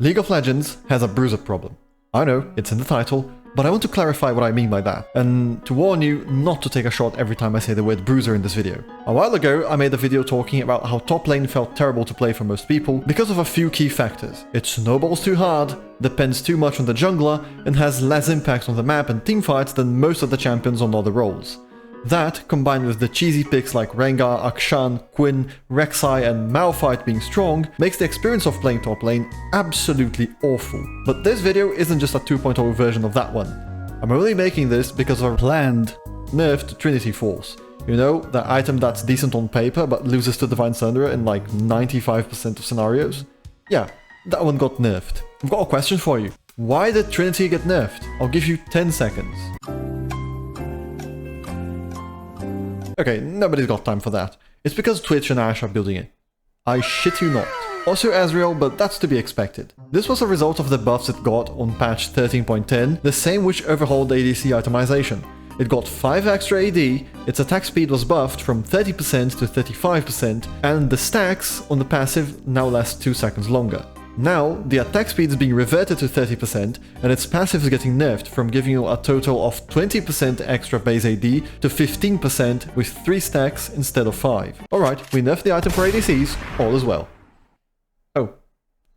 League of Legends has a Bruiser problem. I know, it's in the title, but I want to clarify what I mean by that, and to warn you not to take a shot every time I say the word Bruiser in this video. A while ago, I made a video talking about how top lane felt terrible to play for most people because of a few key factors. It snowballs too hard, depends too much on the jungler, and has less impact on the map and teamfights than most of the champions on other roles. That, combined with the cheesy picks like Rengar, Akshan, Quinn, Rek'Sai and Malphite being strong, makes the experience of playing top lane absolutely awful. But this video isn't just a 2.0 version of that one. I'm only making this because of a planned nerf to Trinity Force. You know, the item that's decent on paper but loses to Divine Sunderer in like 95% of scenarios? Yeah, that one got nerfed. I've got a question for you. Why did Trinity get nerfed? I'll give you 10 seconds. Okay, nobody's got time for that. It's because Twitch and Ash are building it. I shit you not. Also Ezreal, but that's to be expected. This was a result of the buffs it got on patch 13.10, the same which overhauled ADC itemization. It got 5 extra AD, its attack speed was buffed from 30% to 35%, and the stacks on the passive now last 2 seconds longer. Now, the attack speed is being reverted to 30%, and its passive is getting nerfed from giving you a total of 20% extra base AD to 15% with 3 stacks instead of 5. Alright, we nerfed the item for ADCs, all is well. Oh.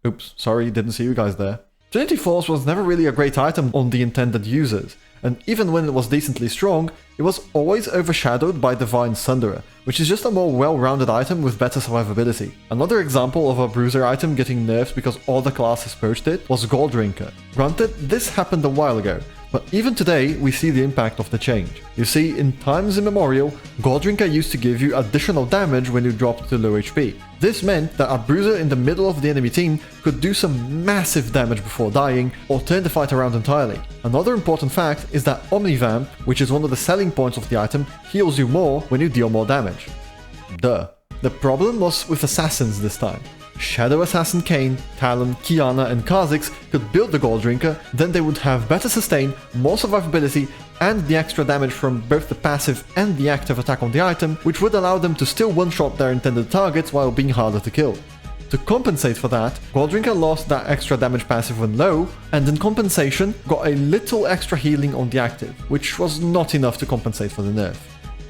Oops, sorry, didn't see you guys there. Trinity Force was never really a great item on the intended users, and even when it was decently strong, it was always overshadowed by Divine Sunderer, which is just a more well-rounded item with better survivability. Another example of a Bruiser item getting nerfed because all the classes poached it was Goldrinker. Granted, this happened a while ago, but even today we see the impact of the change. You see, in times immemorial, Goldrinker used to give you additional damage when you dropped to low HP. This meant that a Bruiser in the middle of the enemy team could do some massive damage before dying, or turn the fight around entirely. Another important fact is that Omnivamp, which is one of the selling points of the item, heals you more when you deal more damage. Duh. The problem was with assassins this time. Shadow Assassin Kayn, Talon, Kiana and Kha'Zix could build the Goldrinker, then they would have better sustain, more survivability, and the extra damage from both the passive and the active attack on the item, which would allow them to still one-shot their intended targets while being harder to kill. To compensate for that, Goldrinker lost that extra damage passive when low, and in compensation got a little extra healing on the active, which was not enough to compensate for the nerf.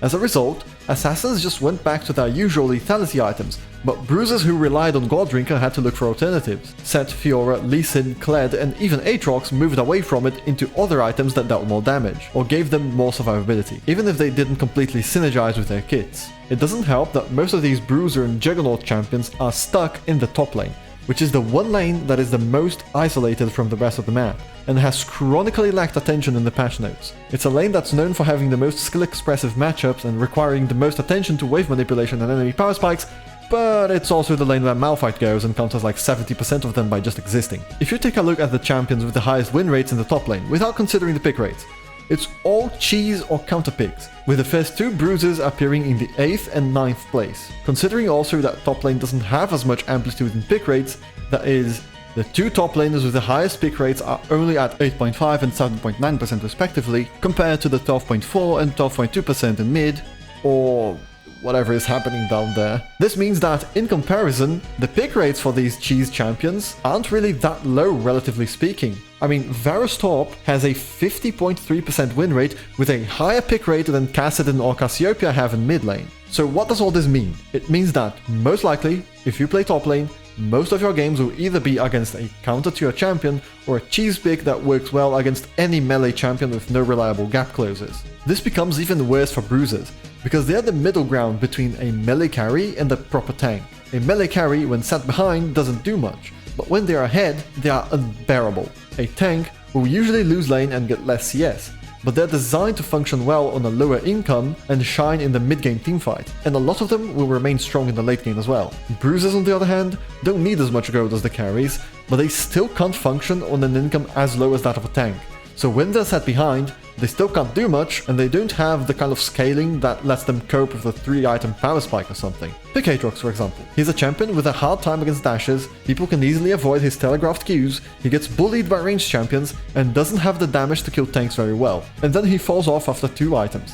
As a result, assassins just went back to their usual lethality items, but bruisers who relied on Goldrinker had to look for alternatives. Set, Fiora, Lee Sin, Kled and even Aatrox moved away from it into other items that dealt more damage, or gave them more survivability, even if they didn't completely synergize with their kits. It doesn't help that most of these Bruiser and Juggernaut champions are stuck in the top lane, which is the one lane that is the most isolated from the rest of the map, and has chronically lacked attention in the patch notes. It's a lane that's known for having the most skill-expressive matchups and requiring the most attention to wave manipulation and enemy power spikes, but it's also the lane where Malphite goes and counters like 70% of them by just existing. If you take a look at the champions with the highest win rates in the top lane, without considering the pick rates, it's all cheese or counter picks, with the first 2 Bruisers appearing in the 8th and 9th place. Considering also that top lane doesn't have as much amplitude in pick rates, that is, the 2 top laners with the highest pick rates are only at 8.5 and 7.9% respectively, compared to the 12.4 and 12.2% in mid, or whatever is happening down there. This means that, in comparison, the pick rates for these cheese champions aren't really that low relatively speaking. I mean, Varus Top has a 50.3% win rate with a higher pick rate than Kassadin or Cassiopeia have in mid lane. So what does all this mean? It means that, most likely, if you play top lane, most of your games will either be against a counter to your champion or a cheese pick that works well against any melee champion with no reliable gap closers. This becomes even worse for Bruisers, because they are the middle ground between a melee carry and a proper tank. A melee carry, when sat behind, doesn't do much, but when they are ahead, they are unbearable. A tank will usually lose lane and get less CS, but they're designed to function well on a lower income and shine in the mid-game teamfight, and a lot of them will remain strong in the late game as well. Bruisers, on the other hand, don't need as much growth as the carries, but they still can't function on an income as low as that of a tank. So when they're set behind, they still can't do much, and they don't have the kind of scaling that lets them cope with a 3-item power spike or something. Pick Aatrox, for example. He's a champion with a hard time against dashes, people can easily avoid his telegraphed Qs, he gets bullied by ranged champions, and doesn't have the damage to kill tanks very well. And then he falls off after 2 items.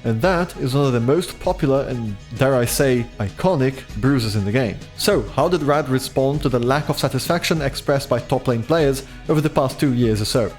and that is one of the most popular and, dare I say, iconic Bruisers in the game. So, how did Rad respond to the lack of satisfaction expressed by top lane players over the past 2 years or so?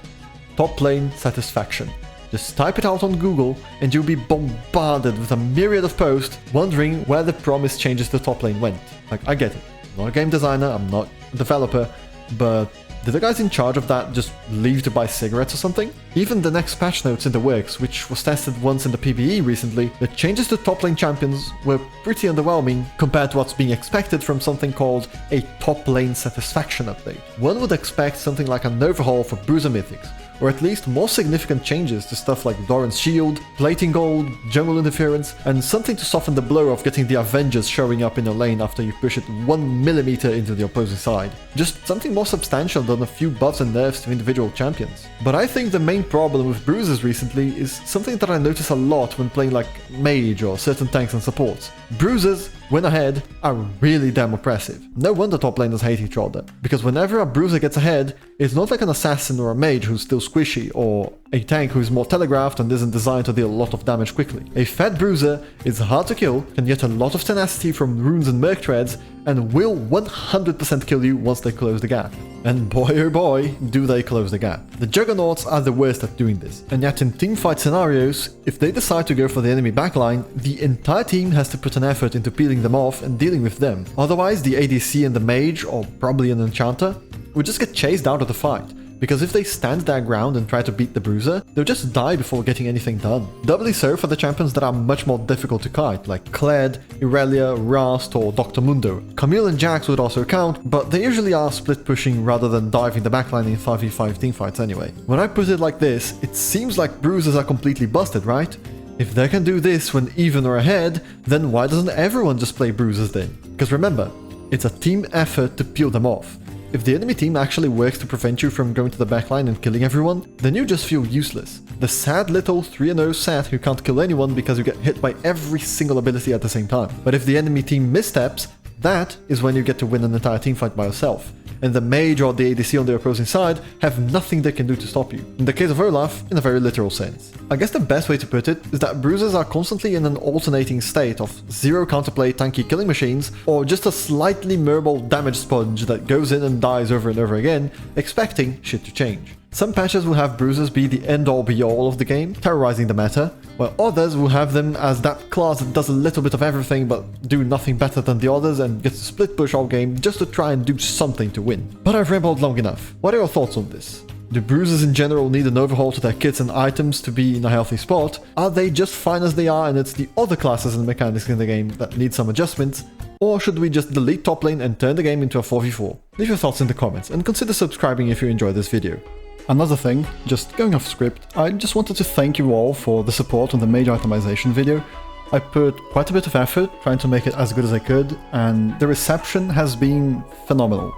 Top lane satisfaction. Just type it out on Google and you'll be bombarded with a myriad of posts wondering where the promised changes to top lane went. Like, I get it. I'm not a game designer, I'm not a developer, but did the guys in charge of that just leave to buy cigarettes or something? Even the next patch notes in the works, which was tested once in the PvE recently, the changes to top lane champions were pretty underwhelming compared to what's being expected from something called a top lane satisfaction update. One would expect something like an overhaul for Bruiser mythics, or at least more significant changes to stuff like Doran's shield, plating gold, jungle interference, and something to soften the blow of getting the Avengers showing up in your lane after you push it 1mm into the opposing side. Just something more substantial than a few buffs and nerfs to individual champions. But I think the main problem with Bruisers recently is something that I notice a lot when playing like Mage or certain tanks and supports. Bruisers, when ahead, are really damn oppressive. No wonder top laners hate each other, because whenever a Bruiser gets ahead, it's not like an assassin or a mage who's still squishy, or a tank who's more telegraphed and isn't designed to deal a lot of damage quickly. A fat Bruiser is hard to kill, can get a lot of tenacity from runes and merc treads, and will 100% kill you once they close the gap. And boy oh boy, do they close the gap. The Juggernauts are the worst at doing this, and yet in teamfight scenarios, if they decide to go for the enemy backline, the entire team has to put an effort into peeling them off and dealing with them. Otherwise, the ADC and the mage, or probably an enchanter, would just get chased out of the fight. Because if they stand their ground and try to beat the Bruiser, they'll just die before getting anything done. Doubly so for the champions that are much more difficult to kite, like Kled, Irelia, Rast, or Dr. Mundo. Camille and Jax would also count, but they usually are split pushing rather than diving the backline in 5v5 teamfights anyway. When I put it like this, it seems like Bruisers are completely busted, right? If they can do this when even or ahead, then why doesn't everyone just play Bruisers then? Because remember, it's a team effort to peel them off. If the enemy team actually works to prevent you from going to the backline and killing everyone, then you just feel useless. The sad little 3-0 Seth who can't kill anyone because you get hit by every single ability at the same time. But if the enemy team missteps, that is when you get to win an entire teamfight by yourself. And the mage or the ADC on the opposing side have nothing they can do to stop you. In the case of Olaf, in a very literal sense. I guess the best way to put it is that Bruisers are constantly in an alternating state of zero counterplay tanky killing machines, or just a slightly merble damage sponge that goes in and dies over and over again, expecting shit to change. Some patches will have Bruisers be the end-all be-all of the game, terrorizing the meta, while others will have them as that class that does a little bit of everything but do nothing better than the others and gets to split push all game just to try and do something to win. But I've rambled long enough. What are your thoughts on this? Do Bruisers in general need an overhaul to their kits and items to be in a healthy spot? Are they just fine as they are and it's the other classes and mechanics in the game that need some adjustments? Or should we just delete top lane and turn the game into a 4v4? Leave your thoughts in the comments and consider subscribing if you enjoyed this video. Another thing, just going off script, I just wanted to thank you all for the support on the mage itemization video. I put quite a bit of effort trying to make it as good as I could, and the reception has been phenomenal.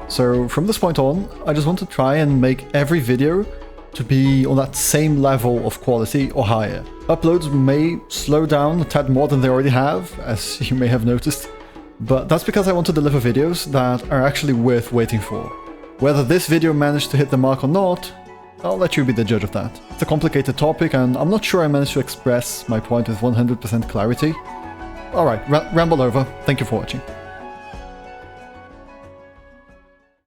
So from this point on, I just want to try and make every video to be on that same level of quality or higher. Uploads may slow down a tad more than they already have, as you may have noticed, but that's because I want to deliver videos that are actually worth waiting for. Whether this video managed to hit the mark or not, I'll let you be the judge of that. It's a complicated topic and I'm not sure I managed to express my point with 100% clarity. Alright, ramble over. Thank you for watching.